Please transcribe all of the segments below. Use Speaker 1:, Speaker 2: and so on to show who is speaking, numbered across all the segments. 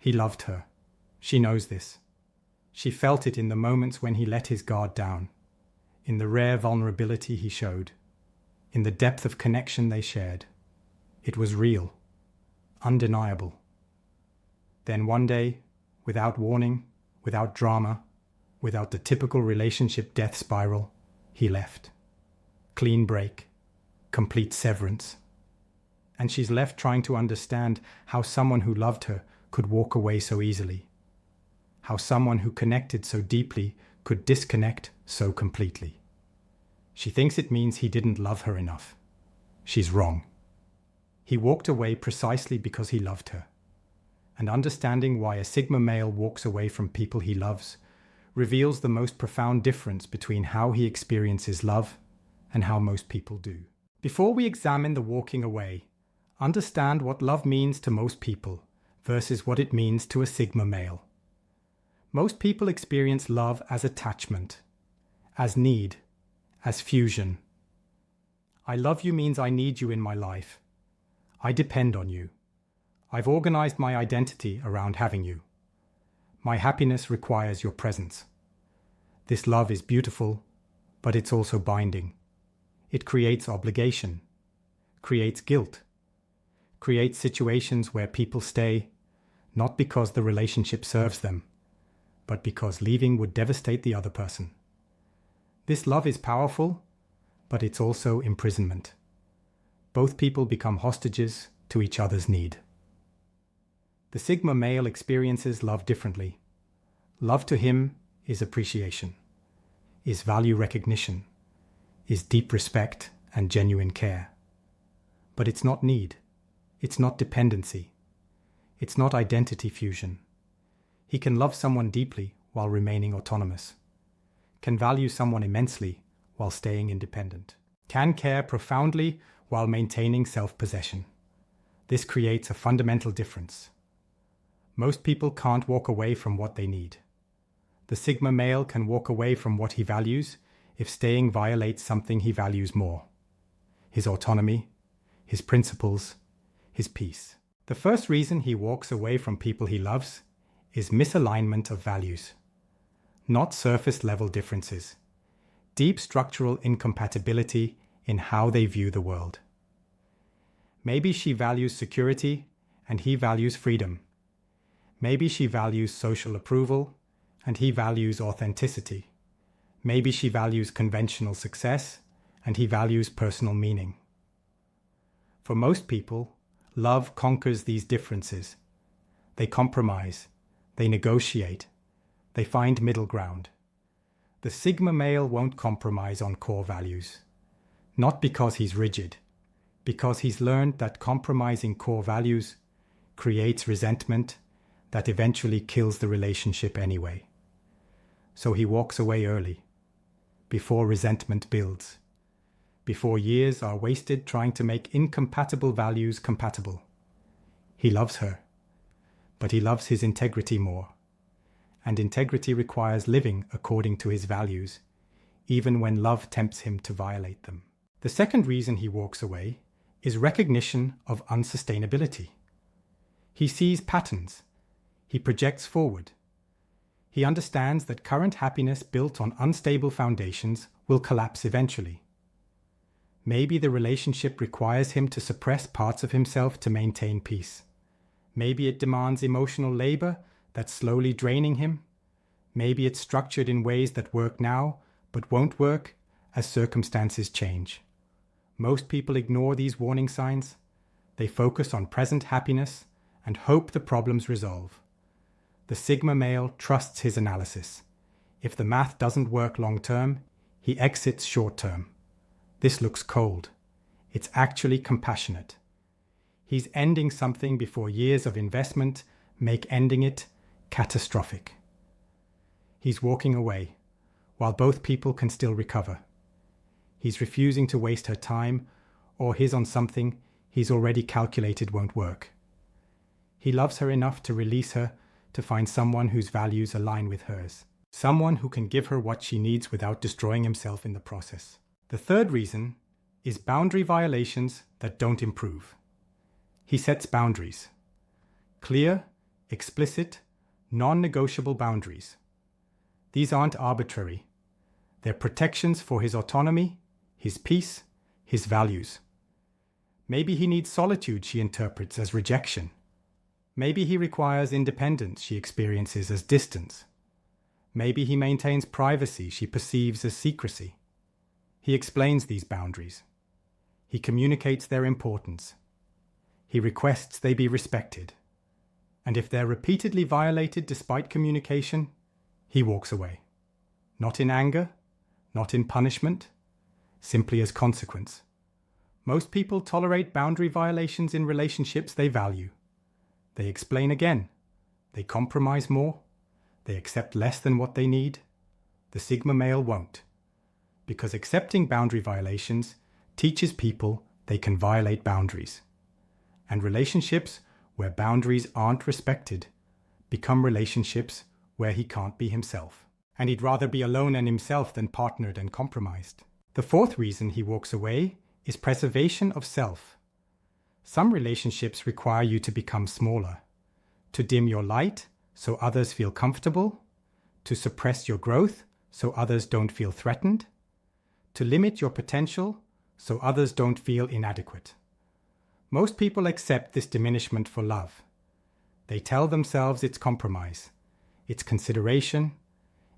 Speaker 1: He loved her. She knows this. She felt it in the moments when he let his guard down, in the rare vulnerability he showed, in the depth of connection they shared. It was real, undeniable. Then one day, without warning, without drama, without the typical relationship death spiral, he left. Clean break, complete severance. And she's left trying to understand how someone who loved her could walk away so easily. How someone who connected so deeply could disconnect so completely. She thinks it means he didn't love her enough. She's wrong. He walked away precisely because he loved her. And understanding why a Sigma male walks away from people he loves reveals the most profound difference between how he experiences love and how most people do. Before we examine the walking away, understand what love means to most people versus what it means to a Sigma male. Most people experience love as attachment, as need, as fusion. I love you means I need you in my life. I depend on you. I've organized my identity around having you. My happiness requires your presence. This love is beautiful, but it's also binding. It creates obligation, creates guilt, creates situations where people stay, not because the relationship serves them, but because leaving would devastate the other person. This love is powerful, but it's also imprisonment. Both people become hostages to each other's need. The Sigma male experiences love differently. Love to him is appreciation, is value recognition, is deep respect and genuine care. But it's not need. It's not dependency. It's not identity fusion. He can love someone deeply while remaining autonomous, can value someone immensely while staying independent, can care profoundly while maintaining self-possession. This creates a fundamental difference. Most people can't walk away from what they need. The Sigma male can walk away from what he values if staying violates something he values more: his autonomy, his principles, his peace. The first reason he walks away from people he loves is misalignment of values. Not surface-level differences. Deep structural incompatibility in how they view the world. Maybe she values security and he values freedom. Maybe she values social approval and he values authenticity. Maybe she values conventional success and he values personal meaning. For most people, love conquers these differences. They compromise, they negotiate, they find middle ground. The Sigma male won't compromise on core values. Not because he's rigid, because he's learned that compromising core values creates resentment that eventually kills the relationship anyway. So he walks away early, before resentment builds, before years are wasted trying to make incompatible values compatible. He loves her, but he loves his integrity more. And integrity requires living according to his values, even when love tempts him to violate them. The second reason he walks away is recognition of unsustainability. He sees patterns. He projects forward. He understands that current happiness built on unstable foundations will collapse eventually. Maybe the relationship requires him to suppress parts of himself to maintain peace. Maybe it demands emotional labor that's slowly draining him. Maybe it's structured in ways that work now, but won't work as circumstances change. Most people ignore these warning signs. They focus on present happiness and hope the problems resolve. The Sigma male trusts his analysis. If the math doesn't work long term, he exits short term. This looks cold. It's actually compassionate. He's ending something before years of investment make ending it catastrophic. He's walking away, while both people can still recover. He's refusing to waste her time or his on something he's already calculated won't work. He loves her enough to release her to find someone whose values align with hers. Someone who can give her what she needs without destroying himself in the process. The third reason is boundary violations that don't improve. He sets boundaries. Clear, explicit, non-negotiable boundaries. These aren't arbitrary. They're protections for his autonomy, his peace, his values. Maybe he needs solitude she interprets as rejection. Maybe he requires independence she experiences as distance. Maybe he maintains privacy she perceives as secrecy. He explains these boundaries. He communicates their importance. He requests they be respected. And if they're repeatedly violated despite communication, he walks away. Not in anger, not in punishment, simply as consequence. Most people tolerate boundary violations in relationships they value. They explain again. They compromise more. They accept less than what they need. The Sigma male won't. Because accepting boundary violations teaches people they can violate boundaries. And relationships where boundaries aren't respected become relationships where he can't be himself. And he'd rather be alone and himself than partnered and compromised. The fourth reason he walks away is preservation of self. Some relationships require you to become smaller, to dim your light so others feel comfortable, to suppress your growth so others don't feel threatened, to limit your potential so others don't feel inadequate. Most people accept this diminishment for love. They tell themselves it's compromise, it's consideration,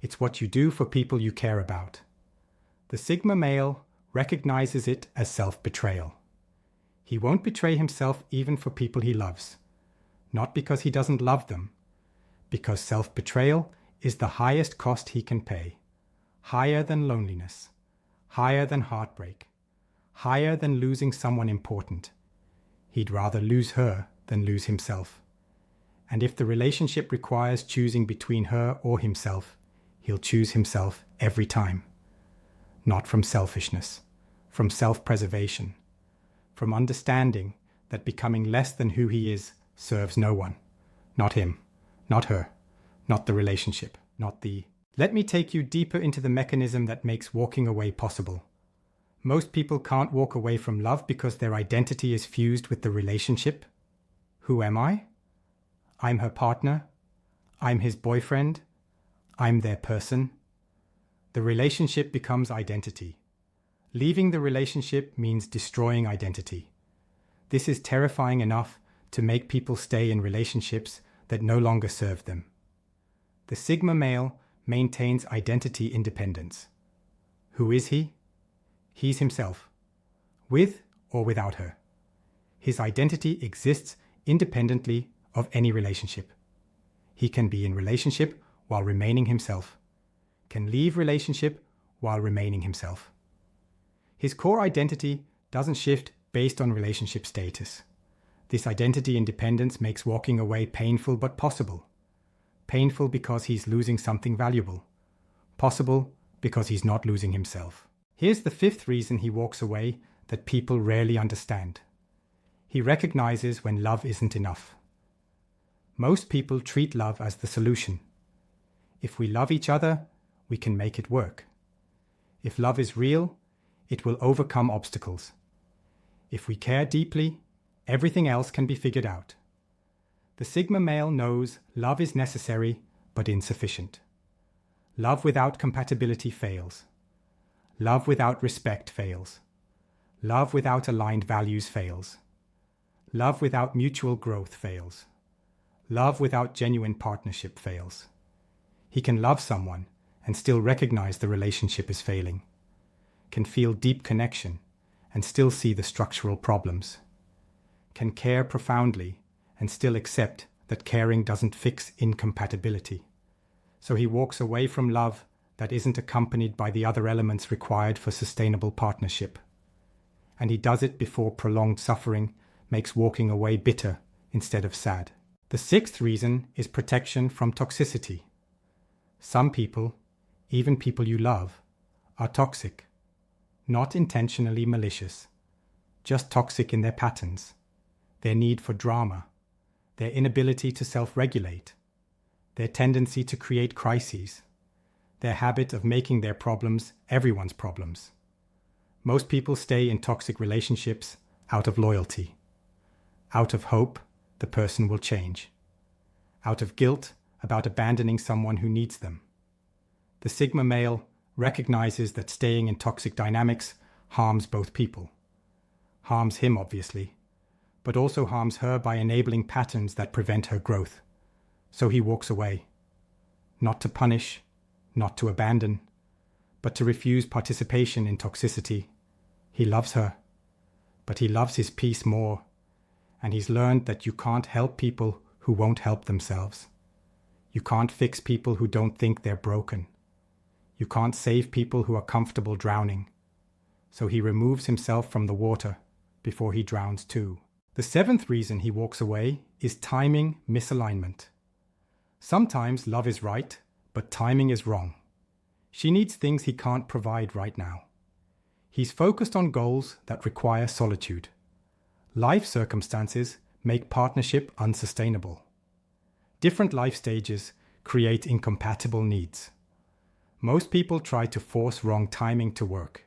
Speaker 1: it's what you do for people you care about. The Sigma male recognizes it as self-betrayal. He won't betray himself even for people he loves, not because he doesn't love them, because self-betrayal is the highest cost he can pay, higher than loneliness, higher than heartbreak, higher than losing someone important. He'd rather lose her than lose himself. And if the relationship requires choosing between her or himself, he'll choose himself every time. Not from selfishness, from self-preservation, from understanding that becoming less than who he is serves no one. Not him, not her, not the relationship, not the... Let me take you deeper into the mechanism that makes walking away possible. Most people can't walk away from love because their identity is fused with the relationship. Who am I? I'm her partner. I'm his boyfriend. I'm their person. The relationship becomes identity. Leaving the relationship means destroying identity. This is terrifying enough to make people stay in relationships that no longer serve them. The Sigma male maintains identity independence. Who is he? He's himself, with or without her. His identity exists independently of any relationship. He can be in relationship while remaining himself, can leave relationship while remaining himself. His core identity doesn't shift based on relationship status. This identity independence makes walking away painful but possible. Painful because he's losing something valuable. Possible because he's not losing himself. Here's the fifth reason he walks away that people rarely understand. He recognizes when love isn't enough. Most people treat love as the solution. If we love each other, we can make it work. If love is real, it will overcome obstacles. If we care deeply, everything else can be figured out. The Sigma male knows love is necessary but insufficient. Love without compatibility fails. Love without respect fails. Love without aligned values fails. Love without mutual growth fails. Love without genuine partnership fails. He can love someone and still recognize the relationship is failing, can feel deep connection and still see the structural problems, can care profoundly and still accept that caring doesn't fix incompatibility. So he walks away from love that isn't accompanied by the other elements required for sustainable partnership. And he does it before prolonged suffering makes walking away bitter instead of sad. The sixth reason is protection from toxicity. Some people, even people you love, are toxic, not intentionally malicious, just toxic in their patterns, their need for drama, their inability to self-regulate, their tendency to create crises, their habit of making their problems everyone's problems. Most people stay in toxic relationships out of loyalty, out of hope the person will change, out of guilt about abandoning someone who needs them. The Sigma male recognizes that staying in toxic dynamics harms both people. Harms him, obviously, but also harms her by enabling patterns that prevent her growth. So he walks away. Not to punish, not to abandon, but to refuse participation in toxicity. He loves her, but he loves his peace more, and he's learned that you can't help people who won't help themselves. You can't fix people who don't think they're broken. You can't save people who are comfortable drowning. So he removes himself from the water before he drowns too. The seventh reason he walks away is timing misalignment. Sometimes love is right, but timing is wrong. She needs things he can't provide right now. He's focused on goals that require solitude. Life circumstances make partnership unsustainable. Different life stages create incompatible needs. Most people try to force wrong timing to work.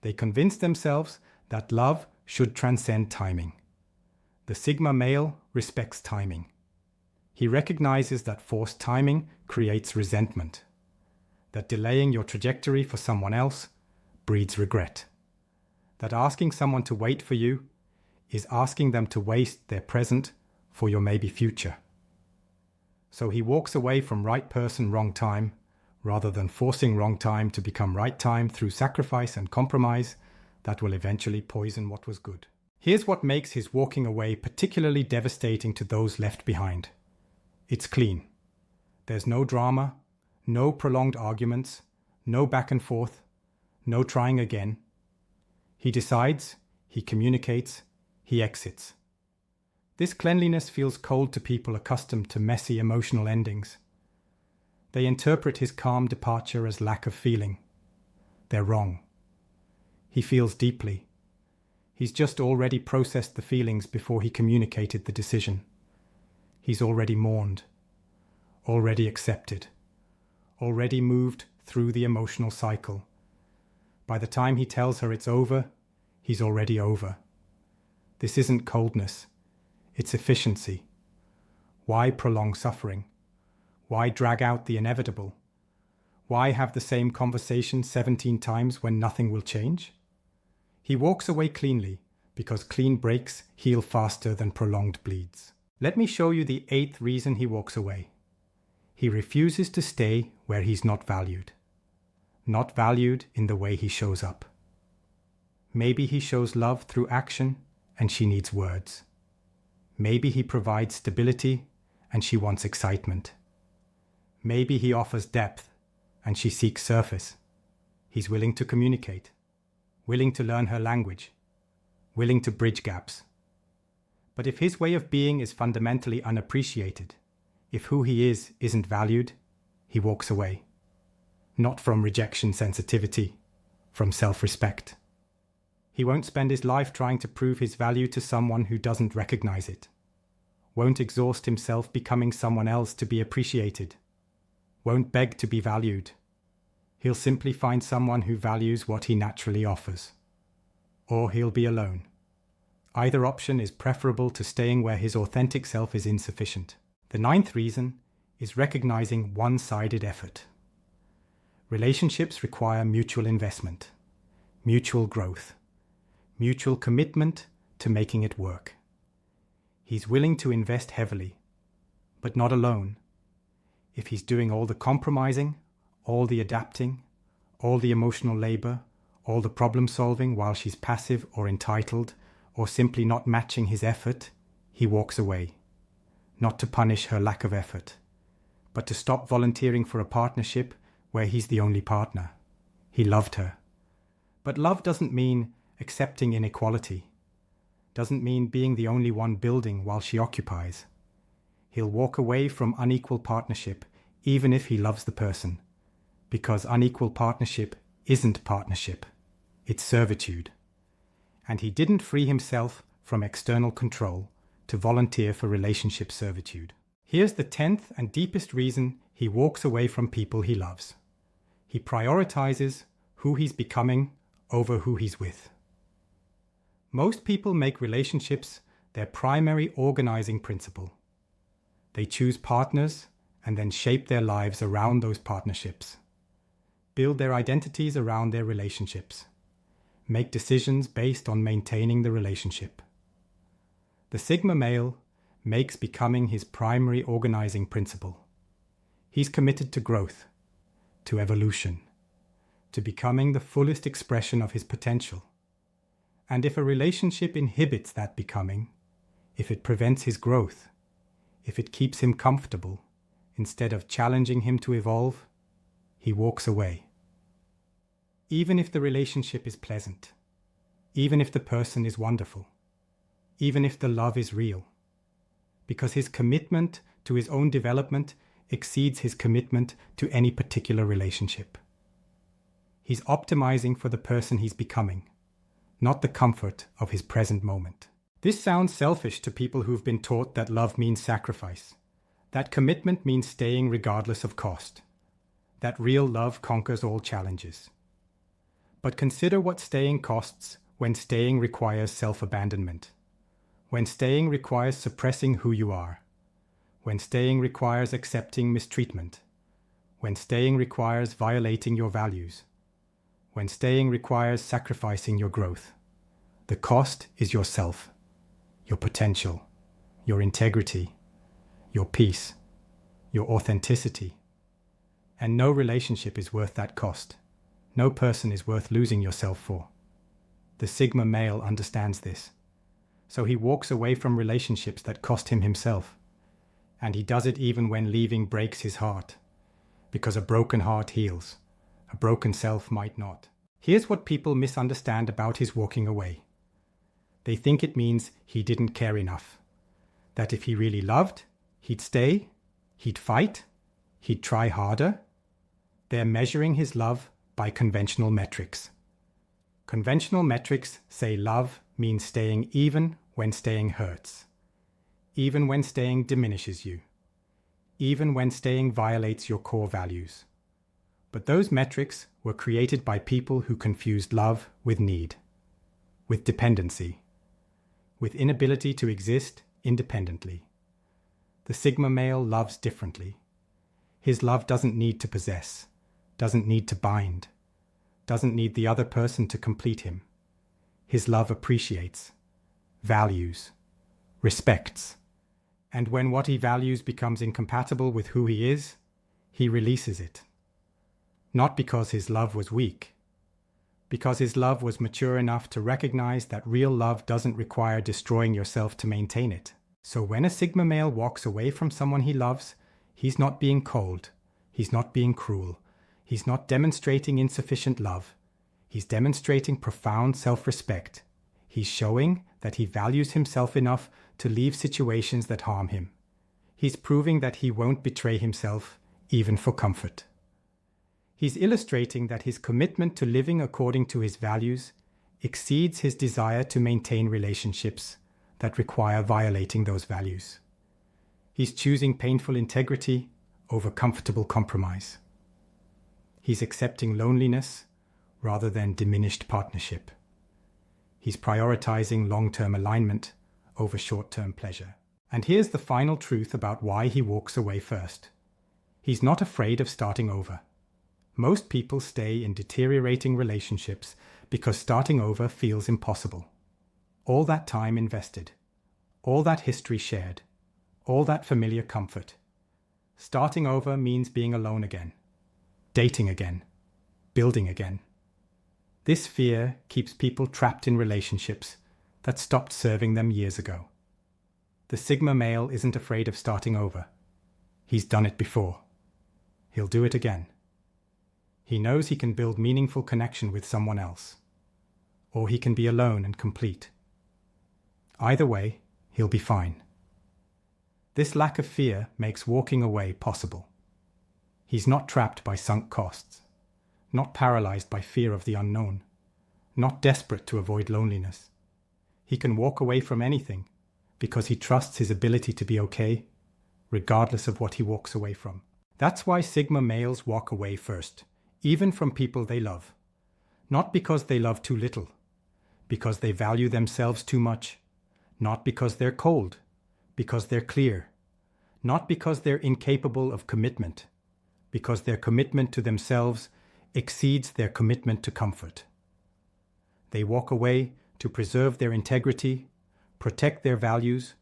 Speaker 1: They convince themselves that love should transcend timing. The Sigma male respects timing. He recognizes that forced timing creates resentment, that delaying your trajectory for someone else breeds regret, that asking someone to wait for you is asking them to waste their present for your maybe future. So he walks away from right person, wrong time, rather than forcing wrong time to become right time through sacrifice and compromise that will eventually poison what was good. Here's what makes his walking away particularly devastating to those left behind. It's clean. There's no drama, no prolonged arguments, no back and forth, no trying again. He decides, he communicates, he exits. This cleanliness feels cold to people accustomed to messy emotional endings. They interpret his calm departure as lack of feeling. They're wrong. He feels deeply. He's just already processed the feelings before he communicated the decision. He's already mourned, already accepted, already moved through the emotional cycle. By the time he tells her it's over, he's already over. This isn't coldness, it's efficiency. Why prolong suffering? Why drag out the inevitable? Why have the same conversation 17 times when nothing will change? He walks away cleanly because clean breaks heal faster than prolonged bleeds. Let me show you the eighth reason he walks away. He refuses to stay where he's not valued. Not valued in the way he shows up. Maybe he shows love through action and she needs words. Maybe he provides stability and she wants excitement. Maybe he offers depth and she seeks surface. He's willing to communicate, willing to learn her language, willing to bridge gaps. But if his way of being is fundamentally unappreciated, if who he is isn't valued, he walks away. Not from rejection sensitivity, from self-respect. He won't spend his life trying to prove his value to someone who doesn't recognize it. Won't exhaust himself becoming someone else to be appreciated. Won't beg to be valued. He'll simply find someone who values what he naturally offers. Or he'll be alone. Either option is preferable to staying where his authentic self is insufficient. The ninth reason is recognizing one-sided effort. Relationships require mutual investment, mutual growth, mutual commitment to making it work. He's willing to invest heavily, but not alone. If he's doing all the compromising, all the adapting, all the emotional labor, all the problem solving while she's passive or entitled, or simply not matching his effort, he walks away. Not to punish her lack of effort, but to stop volunteering for a partnership where he's the only partner. He loved her. But love doesn't mean accepting inequality. Doesn't mean being the only one building while she occupies. He'll walk away from unequal partnership even if he loves the person, because unequal partnership isn't partnership, it's servitude. And he didn't free himself from external control to volunteer for relationship servitude. Here's the 10th and deepest reason he walks away from people he loves. He prioritizes who he's becoming over who he's with. Most people make relationships their primary organizing principle. They choose partners and then shape their lives around those partnerships. Build their identities around their relationships. Make decisions based on maintaining the relationship. The Sigma male makes becoming his primary organizing principle. He's committed to growth, to evolution, to becoming the fullest expression of his potential. And if a relationship inhibits that becoming, if it prevents his growth, if it keeps him comfortable, instead of challenging him to evolve, he walks away. Even if the relationship is pleasant, even if the person is wonderful, even if the love is real, because his commitment to his own development exceeds his commitment to any particular relationship. He's optimizing for the person he's becoming, not the comfort of his present moment. This sounds selfish to people who've been taught that love means sacrifice, that commitment means staying regardless of cost, that real love conquers all challenges. But consider what staying costs when staying requires self-abandonment, when staying requires suppressing who you are, when staying requires accepting mistreatment, when staying requires violating your values, when staying requires sacrificing your growth. The cost is yourself, your potential, your integrity, your peace, your authenticity. And no relationship is worth that cost. No person is worth losing yourself for. The Sigma male understands this. So he walks away from relationships that cost him himself. And he does it even when leaving breaks his heart. Because a broken heart heals. A broken self might not. Here's what people misunderstand about his walking away. They think it means he didn't care enough. That if he really loved, he'd stay, he'd fight, he'd try harder. They're measuring his love by conventional metrics. Conventional metrics say love means staying even when staying hurts, even when staying diminishes you, even when staying violates your core values. But those metrics were created by people who confused love with need, with dependency, with inability to exist independently. The Sigma male loves differently. His love doesn't need to possess, doesn't need to bind, doesn't need the other person to complete him. His love appreciates, values, respects, and when what he values becomes incompatible with who he is, he releases it. Not because his love was weak, because his love was mature enough to recognize that real love doesn't require destroying yourself to maintain it. So when a Sigma male walks away from someone he loves, he's not being cold, he's not being cruel, he's not demonstrating insufficient love, he's demonstrating profound self-respect. He's showing that he values himself enough to leave situations that harm him. He's proving that he won't betray himself, even for comfort. He's illustrating that his commitment to living according to his values exceeds his desire to maintain relationships that require violating those values. He's choosing painful integrity over comfortable compromise. He's accepting loneliness rather than diminished partnership. He's prioritizing long-term alignment over short-term pleasure. And here's the final truth about why he walks away first. He's not afraid of starting over. Most people stay in deteriorating relationships because starting over feels impossible. All that time invested, all that history shared, all that familiar comfort. Starting over means being alone again, dating again, building again. This fear keeps people trapped in relationships that stopped serving them years ago. The Sigma male isn't afraid of starting over. He's done it before. He'll do it again. He knows he can build meaningful connection with someone else, or he can be alone and complete. Either way, he'll be fine. This lack of fear makes walking away possible. He's not trapped by sunk costs, not paralyzed by fear of the unknown, not desperate to avoid loneliness. He can walk away from anything because he trusts his ability to be okay, regardless of what he walks away from. That's why Sigma males walk away first, even from people they love. Not because they love too little, because they value themselves too much. Not because they're cold, because they're clear. not because they're incapable of commitment, because their commitment to themselves exceeds their commitment to comfort. They walk away to preserve their integrity, protect their values,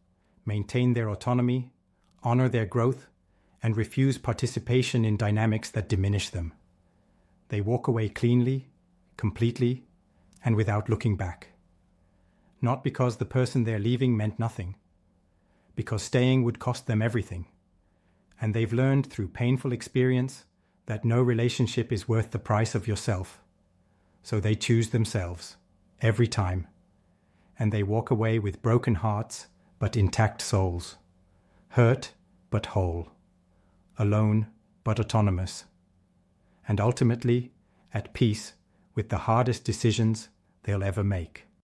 Speaker 1: maintain their autonomy, honor their growth, and refuse participation in dynamics that diminish them. They walk away cleanly, completely, and without looking back. Not because the person they're leaving meant nothing, because staying would cost them everything. And they've learned through painful experience that no relationship is worth the price of yourself. So they choose themselves, every time. And they walk away with broken hearts but intact souls, hurt but whole, alone but autonomous, and ultimately at peace with the hardest decisions they'll ever make.